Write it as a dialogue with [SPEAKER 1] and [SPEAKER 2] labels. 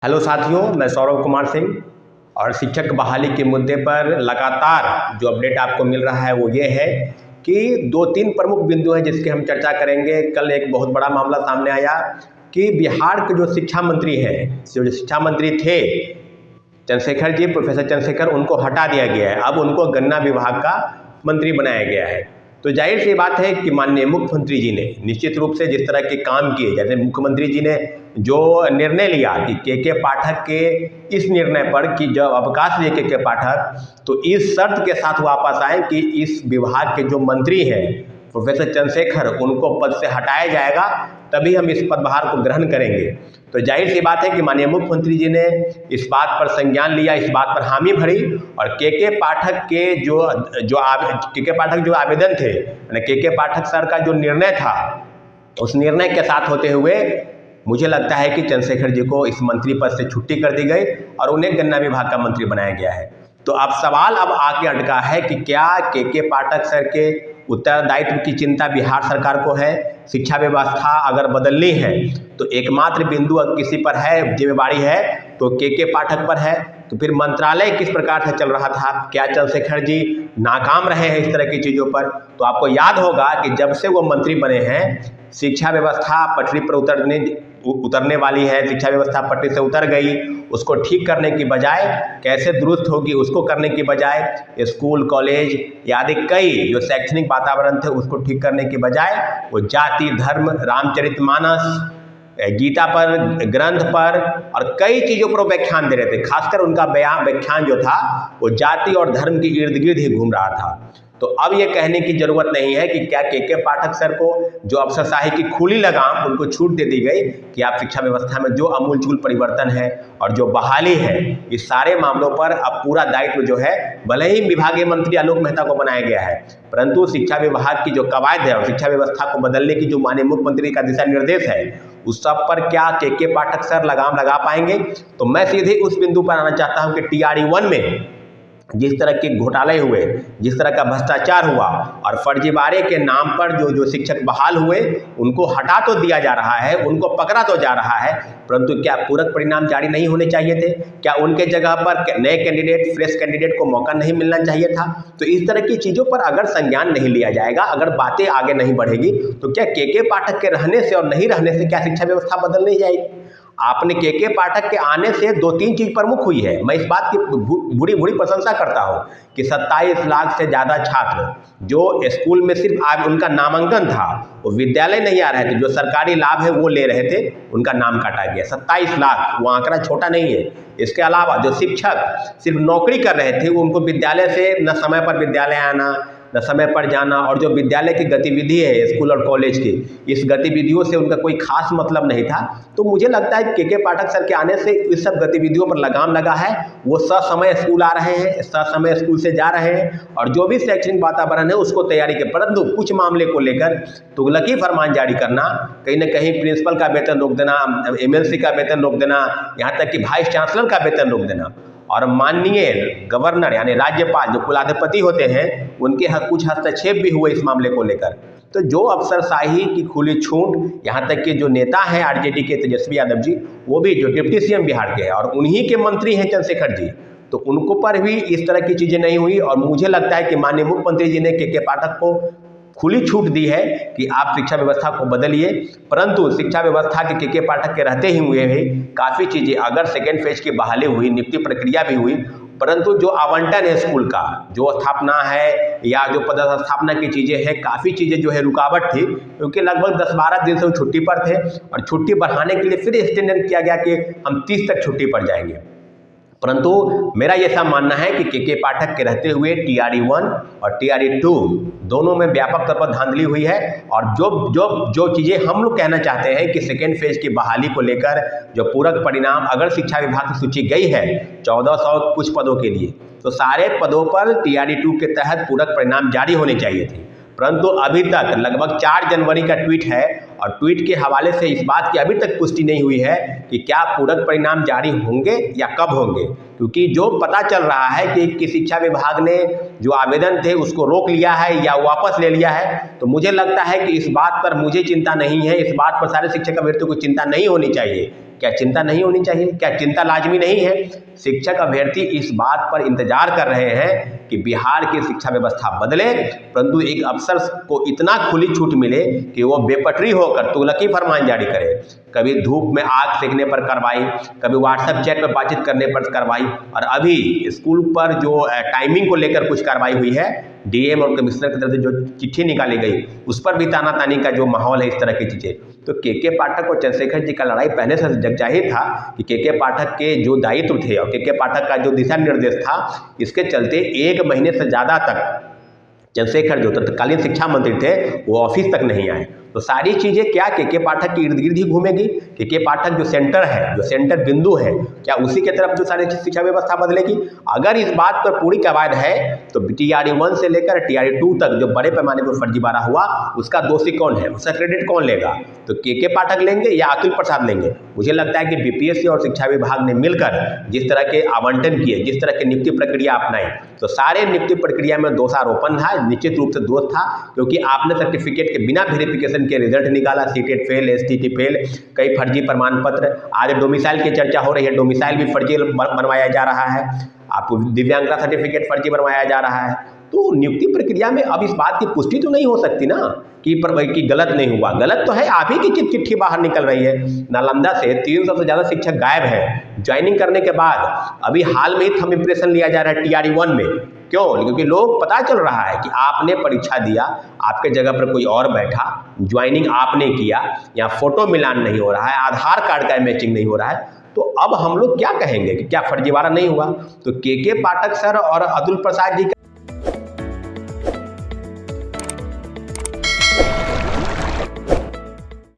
[SPEAKER 1] Hello साथियों, मैं सौरभ कुमार सिंह और शिक्षक बहाली के मुद्दे पर लगातार जो अपडेट आपको मिल रहा है वो ये है कि दो तीन प्रमुख बिंदु हैं जिसकी हम चर्चा करेंगे। कल एक बहुत बड़ा मामला सामने आया कि बिहार के जो शिक्षा मंत्री हैं, जो शिक्षा मंत्री थे चंद्रशेखर जी, प्रोफेसर चंद्रशेखर, उनको हटा दिया गया है। अब उनको गन्ना विभाग का मंत्री बनाया गया है। तो जाहिर सी बात है कि माननीय मुख्यमंत्री जी ने निश्चित रूप से जिस तरह के काम किए, जैसे मुख्यमंत्री जी ने जो निर्णय लिया कि के पाठक के इस निर्णय पर कि जब अवकाश लिए के पाठक, तो इस शर्त के साथ वापस आए कि इस विभाग के जो मंत्री हैं प्रोफेसर चंद्रशेखर, उनको पद से हटाया जाएगा, तभी हम इस पदभार को ग्रहण करेंगे। तो जाहिर सी बात है कि माननीय मुख्यमंत्री जी ने इस बात पर संज्ञान लिया, इस बात पर हामी भरी और के पाठक के के पाठक जो आवेदन थे, के पाठक सर का जो निर्णय था, उस निर्णय के साथ होते हुए मुझे लगता है कि चंद्रशेखर जी को इस मंत्री पद से छुट्टी कर दी गई और उन्हें गन्ना विभाग का मंत्री बनाया गया है। तो अब सवाल आके अटका है कि क्या के पाठक सर के उत्तरदायित्व की चिंता बिहार सरकार को है? शिक्षा व्यवस्था अगर बदलनी है तो एकमात्र बिंदु अगर किसी पर है, जिम्मेवारी है, तो के पाठक पर है। तो फिर मंत्रालय किस प्रकार से चल रहा था? क्या चंद्रशेखर जी नाकाम रहे हैं इस तरह की चीज़ों पर? तो आपको याद होगा कि जब से वो मंत्री बने हैं, शिक्षा व्यवस्था पटरी पर उतरने वाली है। शिक्षा व्यवस्था पटरी से उतर गई, उसको ठीक करने की बजाय, कैसे दुरुस्त होगी उसको करने की बजाय, स्कूल कॉलेज आदि कई जो शैक्षणिक वातावरण थे उसको ठीक करने की बजाय वो जाति धर्म, रामचरितमानस, गीता पर, ग्रंथ पर और कई चीज़ों पर व्याख्यान दे रहे थे। खासकर उनका व्याख्यान जो था वो जाति और धर्म के इर्द गिर्द ही घूम रहा था। तो अब ये कहने की जरूरत नहीं है कि क्या के पाठक सर को जो अफसरशाही की खुली लगाम उनको छूट दे दी गई कि आप शिक्षा व्यवस्था में जो अमूलचूल परिवर्तन है और जो बहाली है, इस सारे मामलों पर अब पूरा दायित्व जो है, भले ही विभागीय मंत्री आलोक मेहता को बनाया गया है, परंतु शिक्षा विभाग की जो कवायद है और शिक्षा व्यवस्था को बदलने की जो माननीय मुख्यमंत्री का दिशा निर्देश है, उस सब पर क्या के पाठक सर लगाम लगा पाएंगे? तो मैं सीधे उस बिंदु पर आना चाहता हूं कि TRE-1 में जिस तरह के घोटाले हुए, जिस तरह का भ्रष्टाचार हुआ और फर्जीवाड़े के नाम पर जो शिक्षक बहाल हुए, उनको हटा तो दिया जा रहा है, उनको पकड़ा तो जा रहा है, परंतु क्या पूरक परिणाम जारी नहीं होने चाहिए थे? क्या उनके जगह पर नए कैंडिडेट, फ्रेश कैंडिडेट को मौका नहीं मिलना चाहिए था? तो इस तरह की चीज़ों पर अगर संज्ञान नहीं लिया जाएगा, अगर बातें आगे नहीं बढ़ेगी, तो क्या के पाठक के रहने से और नहीं रहने से क्या शिक्षा व्यवस्था बदल नहीं जाएगी? आपने के पाठक के आने से दो तीन चीज़ प्रमुख हुई है। मैं इस बात की बुरी प्रशंसा करता हूं कि 27 लाख से ज़्यादा छात्र जो स्कूल में सिर्फ आज उनका नामांकन था, वो विद्यालय नहीं आ रहे थे, जो सरकारी लाभ है वो ले रहे थे, उनका नाम काटा गया। 27 लाख, वो आंकड़ा छोटा नहीं है। इसके अलावा जो शिक्षक सिर्फ नौकरी कर रहे थे, उनको विद्यालय से न समय पर विद्यालय आना, न समय पर जाना, और जो विद्यालय की गतिविधि है स्कूल और कॉलेज की, इस गतिविधियों से उनका कोई खास मतलब नहीं था। तो मुझे लगता है कि के पाठक सर के आने से इस सब गतिविधियों पर लगाम लगा है। वो ससमय स्कूल आ रहे हैं, ससमय स्कूल से जा रहे हैं और जो भी शैक्षणिक वातावरण है उसको तैयारी के, परंतु कुछ मामले को लेकर तुगलकी फरमान जारी करना, कहीं न कहीं प्रिंसिपल का वेतन रोक देना, MLC का वेतन रोक देना, यहाँ तक कि वाइस चांसलर का वेतन रोक देना, और माननीय गवर्नर यानी राज्यपाल जो कुलाधिपति होते हैं, उनके कुछ हस्तक्षेप भी हुए इस मामले को लेकर। तो जो अफसरशाही की खुली छूट, यहाँ तक कि जो नेता हैं RJD के तेजस्वी यादव जी, वो भी जो डिप्टी CM बिहार के हैं और उन्हीं के मंत्री हैं चंद्रशेखर जी, तो उनको पर भी इस तरह की चीज़ें नहीं हुई। और मुझे लगता है कि माननीय मुख्यमंत्री जी ने के पाठक को खुली छूट दी है कि आप शिक्षा व्यवस्था को बदलिए, परंतु शिक्षा व्यवस्था के पाठक के रहते ही हुए भी काफ़ी चीज़ें, अगर सेकेंड फेज की बहाली हुई, नियुक्ति प्रक्रिया भी हुई, परंतु जो आवंटन है स्कूल का, जो स्थापना है या जो पदस्थापना की चीज़ें हैं, काफ़ी चीज़ें जो है रुकावट थी, क्योंकि लगभग 10-12 दिन से वो छुट्टी पर थे और छुट्टी बढ़ाने के लिए फिर एक्सटेंड किया गया कि हम 30 तक छुट्टी पर जाएंगे। परंतु मेरा ये सब मानना है कि के पाठक के रहते हुए TRE-1 और TRE-2 दोनों में व्यापक तौर पर धांधली हुई है। और जो चीज़ें हम लोग कहना चाहते हैं कि सेकेंड फेज की बहाली को लेकर जो पूरक परिणाम, अगर शिक्षा विभाग की सूची गई है 1400 कुछ पदों के लिए, तो सारे पदों पर TRE-2 के तहत पूरक परिणाम जारी होने चाहिए थे, परंतु अभी तक लगभग 4 जनवरी का ट्वीट है और ट्वीट के हवाले से इस बात की अभी तक पुष्टि नहीं हुई है कि क्या पूरक परिणाम जारी होंगे या कब होंगे, क्योंकि जो पता चल रहा है कि शिक्षा विभाग ने जो आवेदन थे उसको रोक लिया है या वापस ले लिया है। तो मुझे लगता है कि इस बात पर मुझे चिंता नहीं है, इस बात पर सारे शिक्षक अभ्यर्थियों को चिंता नहीं होनी चाहिए क्या चिंता नहीं होनी चाहिए? क्या चिंता लाजमी नहीं है? शिक्षक अभ्यर्थी इस बात पर इंतजार कर रहे हैं कि बिहार की शिक्षा व्यवस्था बदले, परंतु एक अफसर को इतना खुली छूट मिले कि वो बेपटरी होकर तुगलकी फरमान जारी करे। कभी धूप में आग सेकने पर कार्रवाई, कभी व्हाट्सएप चैट पर बातचीत करने पर कार्रवाई, और अभी स्कूल पर जो टाइमिंग को लेकर कुछ कार्रवाई हुई है, डीएम और कमिश्नर की तरफ से जो चिट्ठी निकाली गई उस पर भी तानातानी का जो माहौल है, इस तरह की चीज़ें। तो के पाठक और चंद्रशेखर जी का लड़ाई पहले से जग जाहिर था कि के पाठक के जो दायित्व थे और के पाठक का जो दिशा निर्देश था, इसके चलते 1 महीने से ज़्यादा तक चंद्रशेखर जो तत्कालीन शिक्षा मंत्री थे वो ऑफिस तक नहीं आए। तो सारी चीज़ें क्या के पाठक के इर्द गिर्द ही घूमेगी? के पाठक जो सेंटर है, जो सेंटर बिंदु है, क्या उसी के तरफ जो सारी शिक्षा व्यवस्था बदलेगी? अगर इस बात पर पूरी कवायद है तो TRE 1 से लेकर TRE 2 तक जो बड़े पैमाने पर फर्जीवाड़ा हुआ, उसका दोषी कौन है? उसका क्रेडिट कौन लेगा? तो के पाठक लेंगे या अतुल प्रसाद लेंगे? मुझे लगता है कि बीपीएससी और शिक्षा विभाग ने मिलकर जिस तरह के आवंटन किए, जिस तरह की नियुक्ति प्रक्रिया अपनाई, तो सारे नियुक्ति प्रक्रिया में दोषारोपण था, निश्चित रूप से दोष था, क्योंकि आपने सर्टिफिकेट के बिना वेरिफिकेशन के रिजल्ट निकाला, सीटेट फेल, एसटीटी फेल, कई फर्जी प्रमाण पत्र। आज डोमिसाइल की चर्चा हो रही है, डोमिसाइल भी फर्जी बनवाया जा रहा है, आपको दिव्यांगता सर्टिफिकेट फर्जी बनवाया जा रहा है। तो नियुक्ति प्रक्रिया में अब इस बात की पुष्टि तो नहीं हो सकती ना कि गलत नहीं हुआ। गलत तो है, आप ही की चिट्ठी बाहर निकल रही है। नालंदा से 300 से ज़्यादा शिक्षक गायब हैं ज्वाइनिंग करने के बाद। अभी हाल में ही थंब इम्प्रेशन लिया जा रहा है TRE 1 में। क्यों? क्योंकि लोग पता चल रहा है कि आपने परीक्षा दिया, आपके जगह पर कोई और बैठा, ज्वाइनिंग आपने किया, या फोटो मिलान नहीं हो रहा है, आधार कार्ड का मैचिंग नहीं हो रहा है, तो अब हम लोग क्या कहेंगे कि क्या फर्जीवाड़ा नहीं हुआ? तो के पाठक सर और अतुल प्रसाद जी